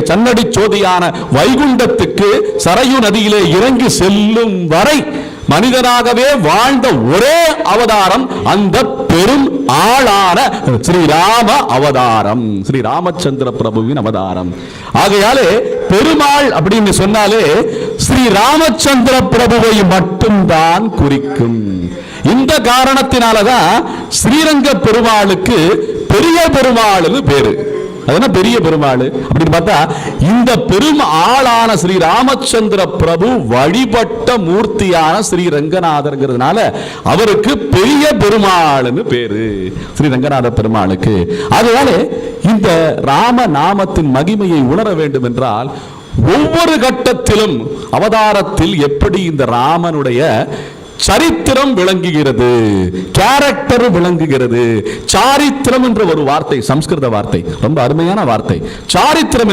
சன்னடி சோதியான வைகுண்டத்துக்கு சரையு நதியிலே இறங்கி செல்லும் வரை மனிதனாகவே வாழ்ந்த ஒரே அவதாரம் அந்த பெரும் ஆளான ஸ்ரீராம அவதாரம், ஸ்ரீ ராமச்சந்திர பிரபுவின் அவதாரம். ஆகையாலே பெருமாள் அப்படின்னு சொன்னாலே ஸ்ரீ ராமச்சந்திர பிரபுவை மட்டும்தான் குறிக்கும். இந்த காரணத்தினாலதான் ஸ்ரீரங்க பெருமாளுக்கு பெரிய பெருமாள்னு பேரு. அதனால பெரிய பெருமாள் அப்படின்னு பார்த்தா இந்த பெரும் ஆளான ஸ்ரீ ராமச்சந்திர பிரபு வழிபட்ட மூர்த்தியான ஸ்ரீ ரங்கநாதர்ங்கிறதுனால அவருக்கு பெரிய பெருமாள்னு பேரு, ஸ்ரீ ரங்கநாத பெருமாளுக்கு. அதனால இந்த ராம நாமத்தின் மகிமையை உணர வேண்டும் என்றால் ஒவ்வொரு கட்டத்திலும் அவதாரத்தில் எப்படி இந்த ராமனுடைய சரித்திரம் விளங்குகிறது, கேரக்டர் விளங்குகிறது. சாரித்திரம் என்ற ஒரு வார்த்தை, சம்ஸ்கிருத வார்த்தை, ரொம்ப அருமையான வார்த்தை. சாரித்திரம்